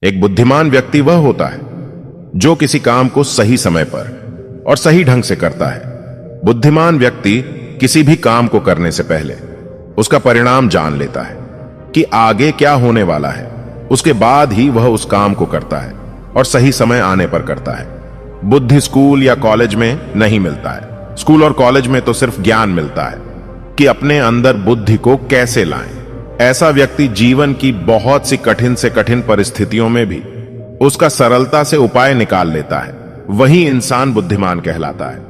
एक बुद्धिमान व्यक्ति वह होता है जो किसी काम को सही समय पर और सही ढंग से करता है। बुद्धिमान व्यक्ति किसी भी काम को करने से पहले उसका परिणाम जान लेता है कि आगे क्या होने वाला है। उसके बाद ही वह उस काम को करता है और सही समय आने पर करता है। बुद्धि स्कूल या कॉलेज में नहीं मिलता है। स्कूल और कॉलेज में तो सिर्फ ज्ञान मिलता है कि अपने अंदर बुद्धि को कैसे लाएं। ऐसा व्यक्ति जीवन की बहुत सी कठिन से कठिन परिस्थितियों में भी उसका सरलता से उपाय निकाल लेता है। वही इंसान बुद्धिमान कहलाता है।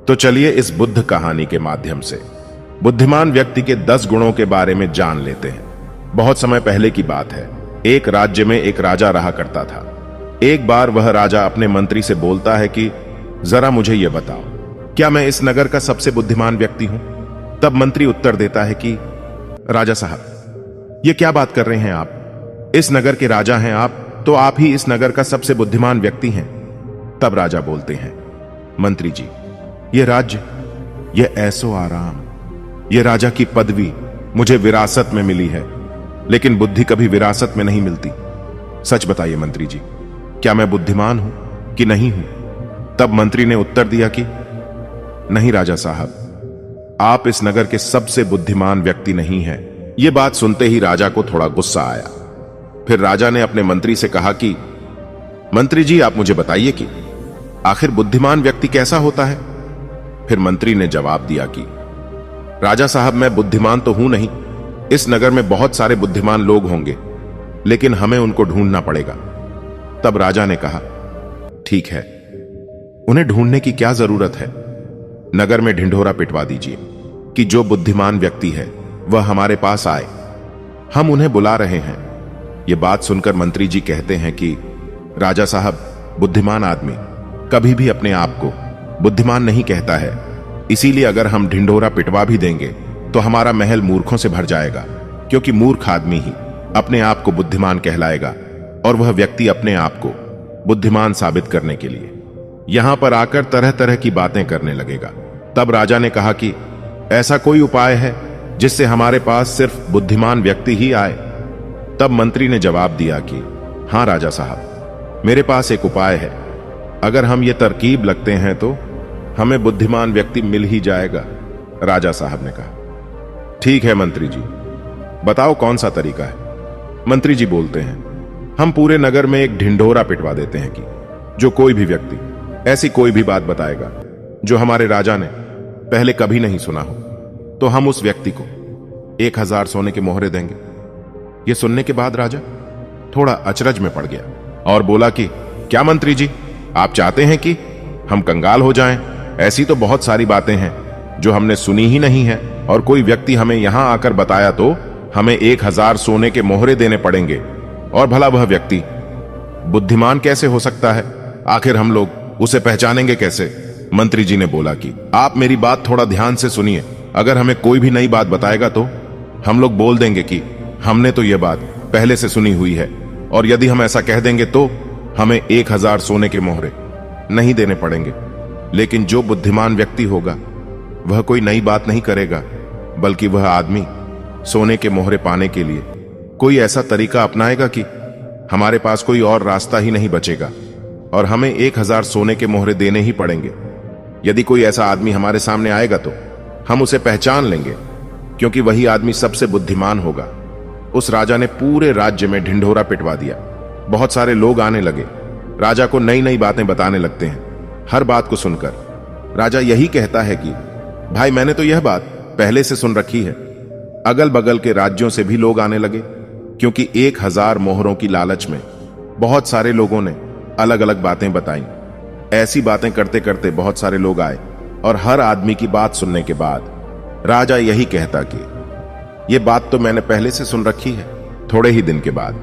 तो चलिए इस बुद्ध कहानी के माध्यम से बुद्धिमान व्यक्ति के 10 गुणों के बारे में जान लेते हैं। बहुत समय पहले की बात है। एक राज्य में एक राजा रहा करता था। एक बार वह राजा अपने मंत्री से बोलता है कि जरा मुझे यह बताओ, क्या मैं इस नगर का सबसे बुद्धिमान व्यक्ति हूं? तब मंत्री उत्तर देता है कि राजा साहब, ये क्या बात कर रहे हैं आप? इस नगर के राजा हैं आप, तो आप ही इस नगर का सबसे बुद्धिमान व्यक्ति हैं। तब राजा बोलते हैं, मंत्री जी, ये राज्य, ये ऐसो आराम, ये राजा की पदवी मुझे विरासत में मिली है, लेकिन बुद्धि कभी विरासत में नहीं मिलती। सच बताइए मंत्री जी, क्या मैं बुद्धिमान हूं कि नहीं हूं? तब मंत्री ने उत्तर दिया कि नहीं राजा साहब, आप इस नगर के सबसे बुद्धिमान व्यक्ति नहीं हैं। यह बात सुनते ही राजा को थोड़ा गुस्सा आया। फिर राजा ने अपने मंत्री से कहा कि मंत्री जी, आप मुझे बताइए कि आखिर बुद्धिमान व्यक्ति कैसा होता है? फिर मंत्री ने जवाब दिया कि राजा साहब, मैं बुद्धिमान तो हूं नहीं। इस नगर में बहुत सारे बुद्धिमान लोग होंगे, लेकिन हमें उनको ढूंढना पड़ेगा। तब राजा ने कहा, ठीक है, उन्हें ढूंढने की क्या जरूरत है? नगर में ढिंढोरा पिटवा दीजिए कि जो बुद्धिमान व्यक्ति है वह हमारे पास आए। हम उन्हें बुला रहे हैं। यह बात सुनकर मंत्री जी कहते हैं कि राजा साहब, बुद्धिमान आदमी कभी भी अपने आप को बुद्धिमान नहीं कहता है। इसीलिए अगर हम ढिंढोरा पिटवा भी देंगे तो हमारा महल मूर्खों से भर जाएगा, क्योंकि मूर्ख आदमी ही अपने आप को बुद्धिमान कहलाएगा और वह व्यक्ति अपने आप को बुद्धिमान साबित करने के लिए यहां पर आकर तरह तरह की बातें करने लगेगा। तब राजा ने कहा कि ऐसा कोई उपाय है जिससे हमारे पास सिर्फ बुद्धिमान व्यक्ति ही आए? तब मंत्री ने जवाब दिया कि हां राजा साहब, मेरे पास एक उपाय है। अगर हम ये तरकीब लगते हैं तो हमें बुद्धिमान व्यक्ति मिल ही जाएगा। राजा साहब ने कहा, ठीक है मंत्री जी, बताओ कौन सा तरीका है? मंत्री जी बोलते हैं, हम पूरे नगर में एक ढिंढोरा पिटवा देते हैं कि जो कोई भी व्यक्ति ऐसी कोई भी बात बताएगा जो हमारे राजा ने पहले कभी नहीं सुना हो, तो हम उस व्यक्ति को 1000 सोने के मोहरे देंगे। यह सुनने के बाद राजा थोड़ा अचरज में पड़ गया और बोला कि क्या मंत्री जी, आप चाहते हैं कि हम कंगाल हो जाएं? ऐसी तो बहुत सारी बातें हैं जो हमने सुनी ही नहीं है, और कोई व्यक्ति हमें यहां आकर बताया तो हमें 1000 सोने के मोहरे देने पड़ेंगे। और भला वह व्यक्ति बुद्धिमान कैसे हो सकता है? आखिर हम लोग उसे पहचानेंगे कैसे? मंत्री जी ने बोला कि आप मेरी बात थोड़ा ध्यान से सुनिए। अगर हमें कोई भी नई बात बताएगा तो हम लोग बोल देंगे कि हमने तो यह बात पहले से सुनी हुई है, और यदि हम ऐसा कह देंगे तो हमें 1000 सोने के मोहरे नहीं देने पड़ेंगे। लेकिन जो बुद्धिमान व्यक्ति होगा वह कोई नई बात नहीं करेगा, बल्कि वह आदमी सोने के मोहरे पाने के लिए कोई ऐसा तरीका अपनाएगा कि हमारे पास कोई और रास्ता ही नहीं बचेगा और हमें 1000 सोने के मोहरे देने ही पड़ेंगे। यदि कोई ऐसा आदमी हमारे सामने आएगा तो हम उसे पहचान लेंगे, क्योंकि वही आदमी सबसे बुद्धिमान होगा। उस राजा ने पूरे राज्य में ढिंढोरा पिटवा दिया। बहुत सारे लोग आने लगे, राजा को नई नई बातें बताने लगते हैं। हर बात को सुनकर राजा यही कहता है कि भाई, मैंने तो यह बात पहले से सुन रखी है। अगल बगल के राज्यों से भी लोग आने लगे, क्योंकि 1000 मोहरों की लालच में बहुत सारे लोगों ने अलग अलग बातें बताई। ऐसी बातें करते करते बहुत सारे लोग आए, और हर आदमी की बात सुनने के बाद राजा यही कहता कि यह बात तो मैंने पहले से सुन रखी है। थोड़े ही दिन के बाद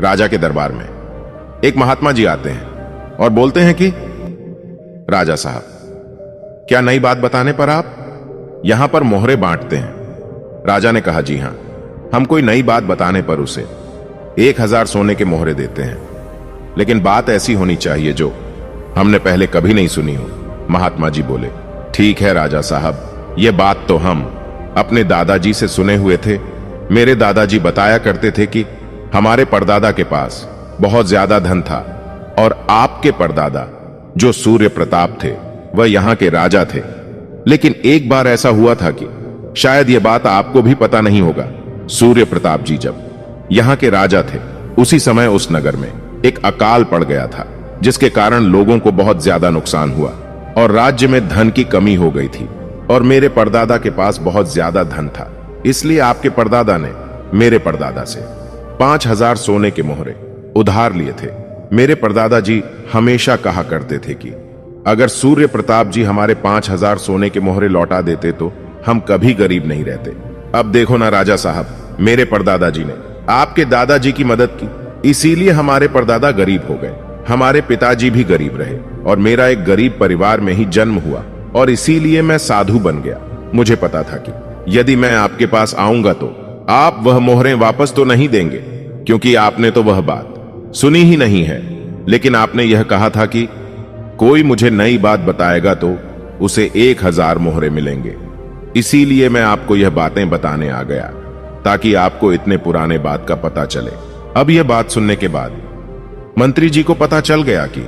राजा के दरबार में एक महात्मा जी आते हैं और बोलते हैं कि राजा साहब, क्या नई बात बताने पर आप यहां पर मोहरे बांटते हैं? राजा ने कहा, जी हां, हम कोई नई बात बताने पर उसे 1000 सोने के मोहरे देते हैं, लेकिन बात ऐसी होनी चाहिए जो हमने पहले कभी नहीं सुनी हो। महात्मा जी बोले, ठीक है राजा साहब, यह बात तो हम अपने दादाजी से सुने हुए थे। मेरे दादाजी बताया करते थे कि हमारे परदादा के पास बहुत ज्यादा धन था और आपके परदादा जो सूर्य प्रताप थे वह यहां के राजा थे। लेकिन एक बार ऐसा हुआ था कि शायद यह बात आपको भी पता नहीं होगा, सूर्य प्रताप जी जब यहां के राजा थे उसी समय उस नगर में एक अकाल पड़ गया था, जिसके कारण लोगों को बहुत ज्यादा नुकसान हुआ और राज्य में धन की कमी हो गई थी। और मेरे परदादा के पास बहुत ज्यादा धन था, इसलिए आपके परदादा ने मेरे परदादा से 5,000 सोने के मोहरे उधार लिए थे। मेरे परदादा जी हमेशा कहा करते थे कि अगर सूर्य प्रताप जी हमारे 5,000 सोने के मोहरे लौटा देते तो हम कभी गरीब नहीं रहते। अब देखो ना राजा साहब, मेरे परदादा जी ने आपके दादाजी की मदद की, इसीलिए हमारे परदादा गरीब हो गए। हमारे पिताजी भी गरीब रहे और मेरा एक गरीब परिवार में ही जन्म हुआ और इसीलिए मैं साधु बन गया। मुझे पता था कि यदि मैं आपके पास आऊंगा तो आप वह मोहरें वापस तो नहीं देंगे, क्योंकि आपने तो वह बात सुनी ही नहीं है। लेकिन आपने यह कहा था कि कोई मुझे नई बात बताएगा तो उसे 1,000 मोहरे मिलेंगे। इसीलिए मैं आपको यह बातें बताने आ गया ताकि आपको इतने पुराने बात का पता चले। अब यह बात सुनने के बाद मंत्री जी को पता चल गया कि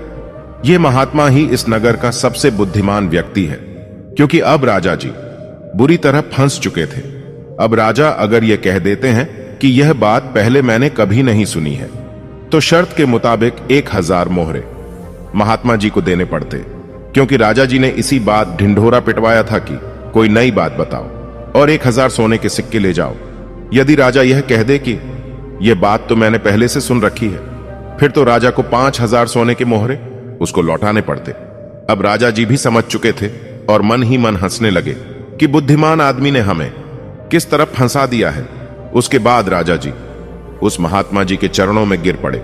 यह महात्मा ही इस नगर का सबसे बुद्धिमान व्यक्ति है, क्योंकि अब राजा जी बुरी तरह फंस चुके थे। अब राजा अगर यह कह देते हैं कि यह बात पहले मैंने कभी नहीं सुनी है, तो शर्त के मुताबिक 1,000 मोहरे महात्मा जी को देने पड़ते, क्योंकि राजा जी ने इसी बात ढिंढोरा पिटवाया था कि कोई नई बात बताओ और 1,000 सोने के सिक्के ले जाओ। यदि राजा यह कह दे कि यह बात तो मैंने पहले से सुन रखी है, फिर तो राजा को 5,000 सोने के मोहरे उसको लौटाने पड़ते। अब राजा जी भी समझ चुके थे और मन ही मन हंसने लगे कि बुद्धिमान आदमी ने हमें किस तरह फंसा दिया है। उसके बाद राजा जी उस महात्मा जी के चरणों में गिर पड़े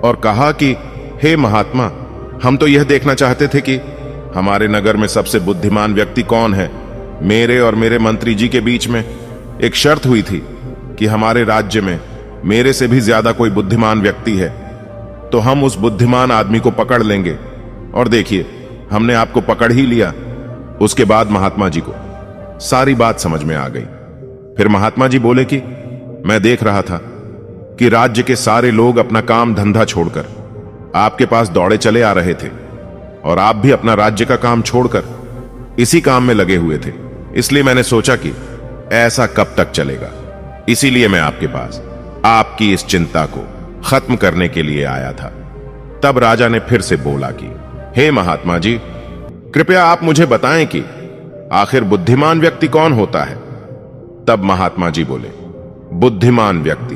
और कहा कि हे महात्मा, हम तो यह देखना चाहते थे कि हमारे नगर में सबसे बुद्धिमान व्यक्ति कौन है। मेरे और मेरे मंत्री जी के बीच में एक शर्त हुई थी कि हमारे राज्य में मेरे से भी ज्यादा कोई बुद्धिमान व्यक्ति है तो हम उस बुद्धिमान आदमी को पकड़ लेंगे। और देखिए, हमने आपको पकड़ ही लिया। उसके बाद महात्मा जी को सारी बात समझ में आ गई। फिर महात्मा जी बोले कि मैं देख रहा था कि राज्य के सारे लोग अपना काम धंधा छोड़कर आपके पास दौड़े चले आ रहे थे और आप भी अपना राज्य का काम छोड़कर इसी काम में लगे हुए थे। इसलिए मैंने सोचा कि ऐसा कब तक चलेगा, इसीलिए मैं आपके पास आपकी इस चिंता को खत्म करने के लिए आया था। तब राजा ने फिर से बोला कि हे महात्मा जी, कृपया आप मुझे बताएं कि आखिर बुद्धिमान व्यक्ति कौन होता है। तब महात्मा जी बोले, बुद्धिमान व्यक्ति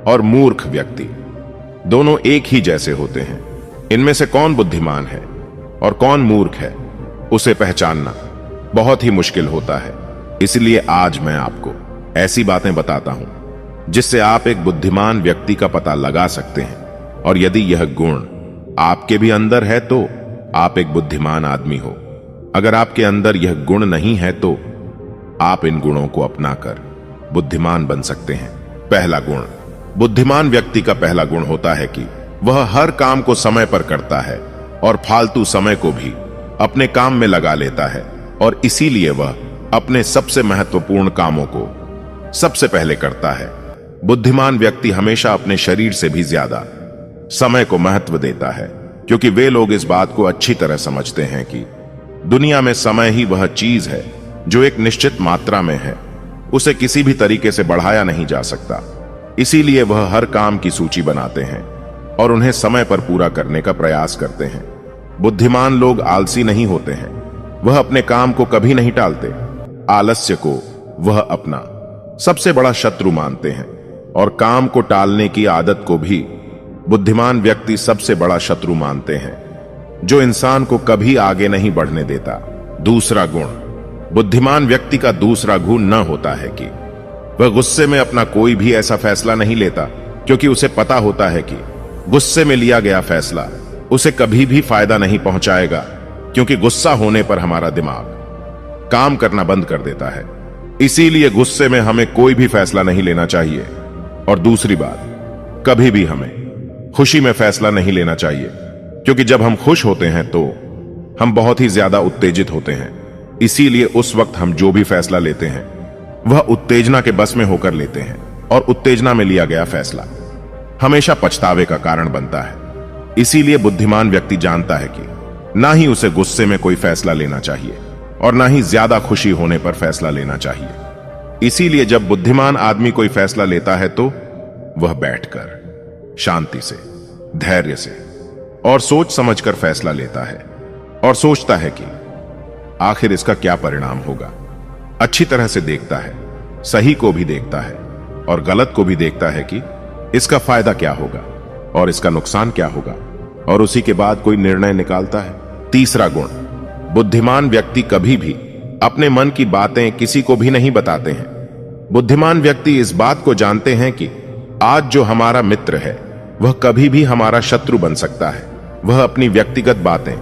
और मूर्ख व्यक्ति दोनों एक ही जैसे होते हैं। इनमें से कौन बुद्धिमान है और कौन मूर्ख है, उसे पहचानना बहुत ही मुश्किल होता है। इसलिए आज मैं आपको ऐसी बातें बताता हूं जिससे आप एक बुद्धिमान व्यक्ति का पता लगा सकते हैं, और यदि यह गुण आपके भी अंदर है तो आप एक बुद्धिमान आदमी हो। अगर आपके अंदर यह गुण नहीं है तो आप इन गुणों को अपनाकर बुद्धिमान बन सकते हैं। पहला गुण, बुद्धिमान व्यक्ति का पहला गुण होता है कि वह हर काम को समय पर करता है और फालतू समय को भी अपने काम में लगा लेता है, और इसीलिए वह अपने सबसे महत्वपूर्ण कामों को सबसे पहले करता है। बुद्धिमान व्यक्ति हमेशा अपने शरीर से भी ज्यादा समय को महत्व देता है, क्योंकि वे लोग इस बात को अच्छी तरह समझते हैं कि दुनिया में समय ही वह चीज है जो एक निश्चित मात्रा में है, उसे किसी भी तरीके से बढ़ाया नहीं जा सकता। इसीलिए वह हर काम की सूची बनाते हैं और उन्हें समय पर पूरा करने का प्रयास करते हैं। बुद्धिमान लोग आलसी नहीं होते हैं, वह अपने काम को कभी नहीं टालते। आलस्य को वह अपना सबसे बड़ा शत्रु मानते हैं और काम को टालने की आदत को भी बुद्धिमान व्यक्ति सबसे बड़ा शत्रु मानते हैं, जो इंसान को कभी आगे नहीं बढ़ने देता। दूसरा गुण, बुद्धिमान व्यक्ति का दूसरा गुण न होता है कि वह गुस्से में अपना कोई भी ऐसा फैसला नहीं लेता, क्योंकि उसे पता होता है कि गुस्से में लिया गया फैसला उसे कभी भी फायदा नहीं पहुंचाएगा, क्योंकि गुस्सा होने पर हमारा दिमाग काम करना बंद कर देता है। इसीलिए गुस्से में हमें कोई भी फैसला नहीं लेना चाहिए। और दूसरी बात, कभी भी हमें खुशी में फैसला नहीं लेना चाहिए, क्योंकि जब हम खुश होते हैं तो हम बहुत ही ज्यादा उत्तेजित होते हैं। इसीलिए उस वक्त हम जो भी फैसला लेते हैं वह उत्तेजना के बस में होकर लेते हैं, और उत्तेजना में लिया गया फैसला हमेशा पछतावे का कारण बनता है। इसीलिए बुद्धिमान व्यक्ति जानता है कि ना ही उसे गुस्से में कोई फैसला लेना चाहिए और ना ही ज्यादा खुशी होने पर फैसला लेना चाहिए। इसीलिए जब बुद्धिमान आदमी कोई फैसला लेता है तो वह बैठकर शांति से, धैर्य से और सोच समझकर फैसला लेता है और सोचता है कि आखिर इसका क्या परिणाम होगा। अच्छी तरह से देखता है, सही को भी देखता है और गलत को भी देखता है कि इसका फायदा क्या होगा और इसका नुकसान क्या होगा, और उसी के बाद कोई निर्णय निकालता है। तीसरा गुण, बुद्धिमान व्यक्ति कभी भी अपने मन की बातें किसी को भी नहीं बताते हैं। बुद्धिमान व्यक्ति इस बात को जानते हैं कि आज जो हमारा मित्र है वह कभी भी हमारा शत्रु बन सकता है। वह अपनी व्यक्तिगत बातें,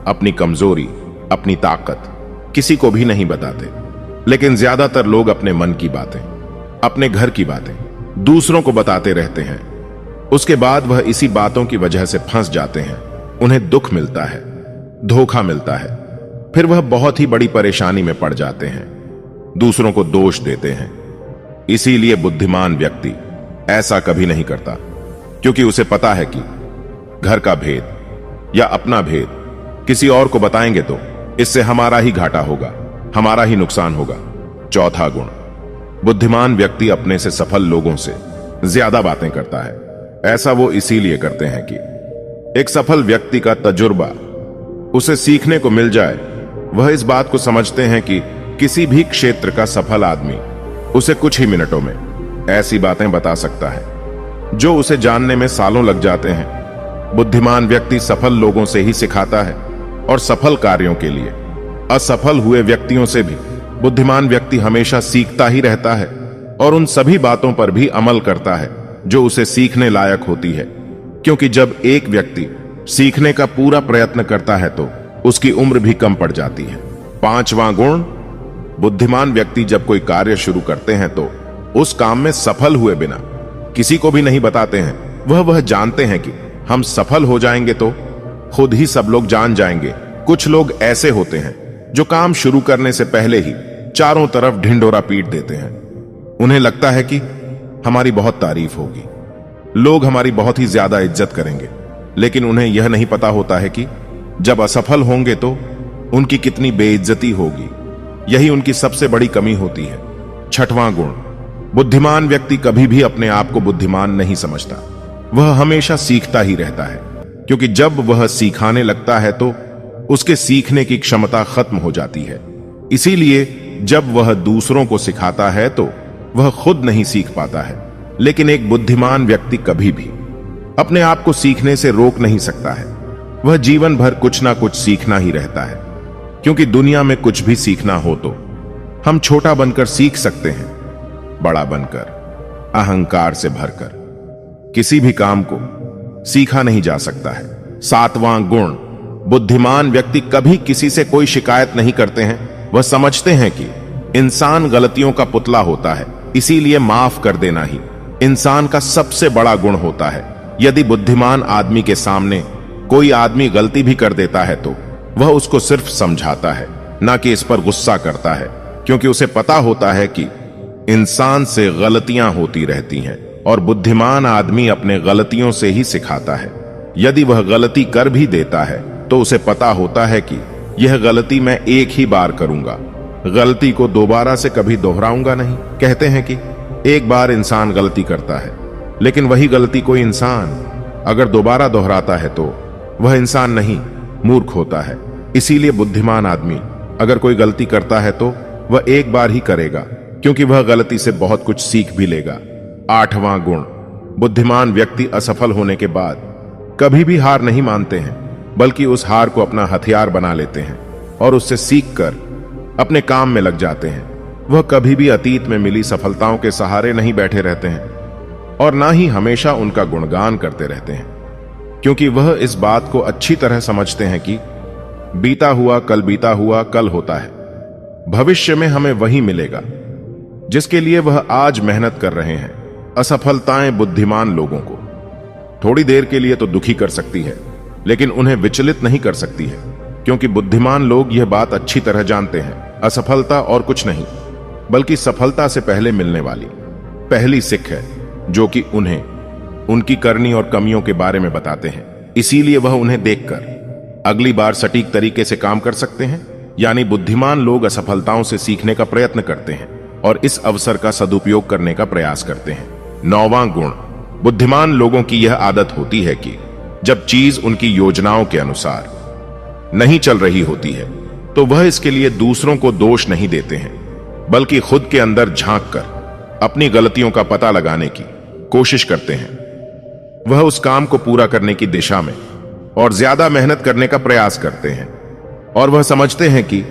अपनी कमजोरी, अपनी ताकत किसी को भी नहीं बताते, लेकिन ज्यादातर लोग अपने मन की बातें, अपने घर की बातें दूसरों को बताते रहते हैं। उसके बाद वह इसी बातों की वजह से फंस जाते हैं। उन्हें दुख मिलता है, धोखा मिलता है, फिर वह बहुत ही बड़ी परेशानी में पड़ जाते हैं, दूसरों को दोष देते हैं। इसीलिए बुद्धिमान व्यक्ति ऐसा कभी नहीं करता, क्योंकि उसे पता है कि घर का भेद या अपना भेद किसी और को बताएंगे तो इससे हमारा ही घाटा होगा, हमारा ही नुकसान होगा। चौथा गुण, बुद्धिमान व्यक्ति अपने से सफल लोगों से ज्यादा बातें करता है। ऐसा वो इसीलिए करते हैं कि एक सफल व्यक्ति का तजुर्बा उसे सीखने को मिल जाए। वह इस बात को समझते हैं कि किसी भी क्षेत्र का सफल आदमी उसे कुछ ही मिनटों में ऐसी बातें बता सकता है जो उसे जानने में सालों लग जाते हैं। बुद्धिमान व्यक्ति सफल लोगों से ही सिखाता है और सफल कार्यों के लिए असफल हुए व्यक्तियों से भी बुद्धिमान व्यक्ति हमेशा सीखता ही रहता है और उन सभी बातों पर भी अमल करता है जो उसे सीखने लायक होती है। क्योंकि जब एक व्यक्ति सीखने का पूरा प्रयत्न करता है तो उसकी उम्र भी कम पड़ जाती है। पांचवां गुण, बुद्धिमान व्यक्ति जब कोई कार्य शुरू करते हैं तो उस काम में सफल हुए बिना किसी को भी नहीं बताते हैं। वह जानते हैं कि हम सफल हो जाएंगे तो खुद ही सब लोग जान जाएंगे। कुछ लोग ऐसे होते हैं जो काम शुरू करने से पहले ही चारों तरफ ढिंढोरा पीट देते हैं। उन्हें लगता है कि हमारी बहुत तारीफ होगी, लोग हमारी बहुत ही ज्यादा इज्जत करेंगे, लेकिन उन्हें यह नहीं पता होता है कि जब असफल होंगे तो उनकी कितनी बेइज्जती होगी। यही उनकी सबसे बड़ी कमी होती है। छठवां गुण, बुद्धिमान व्यक्ति कभी भी अपने आप को बुद्धिमान नहीं समझता। वह हमेशा सीखता ही रहता है, क्योंकि जब वह सिखाने लगता है तो उसके सीखने की क्षमता खत्म हो जाती है। इसीलिए जब वह दूसरों को सिखाता है तो वह खुद नहीं सीख पाता है। लेकिन एक बुद्धिमान व्यक्ति कभी भी अपने आप को सीखने से रोक नहीं सकता है। वह जीवन भर कुछ ना कुछ सीखना ही रहता है, क्योंकि दुनिया में कुछ भी सीखना हो तो हम छोटा बनकर सीख सकते हैं, बड़ा बनकर, अहंकार से भरकर किसी भी काम को सीखा नहीं जा सकता है। सातवां गुण, बुद्धिमान व्यक्ति कभी किसी से कोई शिकायत नहीं करते हैं। वह समझते हैं कि इंसान गलतियों का पुतला होता है, इसीलिए माफ कर देना ही इंसान का सबसे बड़ा गुण होता है। यदि बुद्धिमान आदमी के सामने कोई आदमी गलती भी कर देता है तो वह उसको सिर्फ समझाता है, ना कि इस पर गुस्सा करता है, क्योंकि उसे पता होता है कि इंसान से गलतियां होती रहती हैं और बुद्धिमान आदमी अपने गलतियों से ही सिखाता है। यदि वह गलती कर भी देता है तो उसे पता होता है कि यह गलती मैं एक ही बार करूंगा, गलती को दोबारा से कभी दोहराऊंगा नहीं। कहते हैं कि एक बार इंसान गलती करता है, लेकिन वही गलती कोई इंसान अगर दोबारा दोहराता है तो वह इंसान नहीं, मूर्ख होता है। इसीलिए बुद्धिमान आदमी अगर कोई गलती करता है तो वह एक बार ही करेगा, क्योंकि वह गलती से बहुत कुछ सीख भी लेगा। आठवां गुण, बुद्धिमान व्यक्ति असफल होने के बाद कभी भी हार नहीं मानते हैं, बल्कि उस हार को अपना हथियार बना लेते हैं और उससे सीखकर अपने काम में लग जाते हैं। वह कभी भी अतीत में मिली सफलताओं के सहारे नहीं बैठे रहते हैं और ना ही हमेशा उनका गुणगान करते रहते हैं, क्योंकि वह इस बात को अच्छी तरह समझते हैं कि बीता हुआ कल होता है। भविष्य में हमें वही मिलेगा जिसके लिए वह आज मेहनत कर रहे हैं। असफलताएं बुद्धिमान लोगों को थोड़ी देर के लिए तो दुखी कर सकती है, लेकिन उन्हें विचलित नहीं कर सकती है, क्योंकि बुद्धिमान लोग यह बात अच्छी तरह जानते हैं, असफलता और कुछ नहीं बल्कि सफलता से पहले मिलने वाली पहली सीख है, जो कि उन्हें उनकी करनी और कमियों के बारे में बताते हैं। इसीलिए वह उन्हें देखकर अगली बार सटीक तरीके से काम कर सकते हैं। यानी बुद्धिमान लोग असफलताओं से सीखने का प्रयत्न करते हैं और इस अवसर का सदुपयोग करने का प्रयास करते हैं। 9वां गुण, बुद्धिमान लोगों की यह आदत होती है कि जब चीज उनकी योजनाओं के अनुसार नहीं चल रही होती है तो वह इसके लिए दूसरों को दोष नहीं देते हैं, बल्कि खुद के अंदर झांक कर अपनी गलतियों का पता लगाने की कोशिश करते हैं। वह उस काम को पूरा करने की दिशा में और ज्यादा मेहनत करने का प्रयास करते हैं और वह समझते हैं कि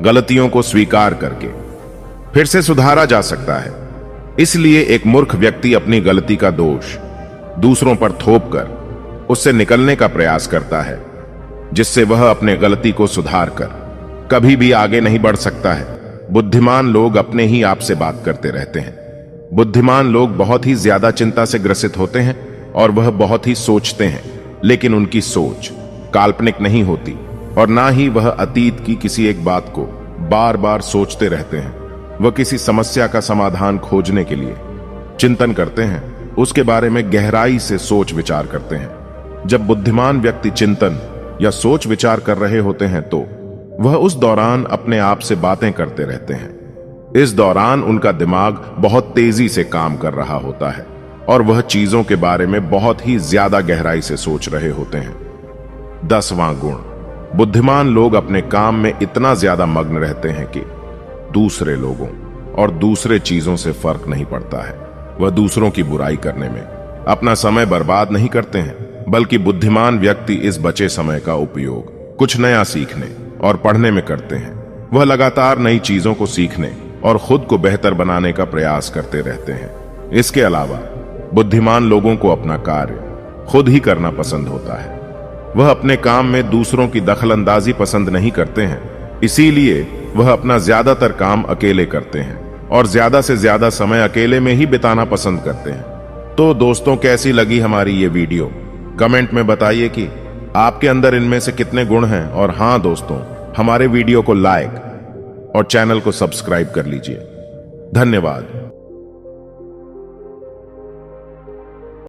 गलतियों को स्वीकार करके फिर से सुधारा जा सकता है। इसलिए एक मूर्ख व्यक्ति अपनी गलती का दोष दूसरों पर थोप कर उससे निकलने का प्रयास करता है, जिससे वह अपने गलती को सुधार कर कभी भी आगे नहीं बढ़ सकता है। बुद्धिमान लोग अपने ही आप से बात करते रहते हैं। बुद्धिमान लोग बहुत ही ज्यादा चिंता से ग्रसित होते हैं और वह बहुत ही सोचते हैं, लेकिन उनकी सोच काल्पनिक नहीं होती और ना ही वह अतीत की किसी एक बात को बार बार सोचते रहते हैं। वह किसी समस्या का समाधान खोजने के लिए चिंतन करते हैं, उसके बारे में गहराई से सोच विचार करते हैं। जब बुद्धिमान व्यक्ति चिंतन या सोच विचार कर रहे होते हैं तो वह उस दौरान अपने आप से बातें करते रहते हैं। इस दौरान उनका दिमाग बहुत तेजी से काम कर रहा होता है और वह चीजों के बारे में बहुत ही ज्यादा गहराई से सोच रहे होते हैं। 10वां गुण, बुद्धिमान लोग अपने काम में इतना ज्यादा मग्न रहते हैं कि दूसरे लोगों और दूसरे चीजों से फर्क नहीं पड़ता है। वह दूसरों की बुराई करने में अपना समय बर्बाद नहीं करते हैं, बल्कि बुद्धिमान व्यक्ति इस बचे समय का उपयोग कुछ नया सीखने और पढ़ने में करते हैं। वह लगातार नई चीजों को सीखने और खुद को बेहतर बनाने का प्रयास करते रहते हैं। इसके अलावा बुद्धिमान लोगों को अपना कार्य खुद ही करना पसंद होता है। वह अपने काम में दूसरों की दखलंदाजी पसंद नहीं करते हैं, इसीलिए वह अपना ज्यादातर काम अकेले करते हैं और ज्यादा से ज्यादा समय अकेले में ही बिताना पसंद करते हैं। तो दोस्तों, कैसी लगी हमारी ये वीडियो? कमेंट में बताइए कि आपके अंदर इनमें से कितने गुण हैं। और हां दोस्तों, हमारे वीडियो को लाइक और चैनल को सब्सक्राइब कर लीजिए। धन्यवाद।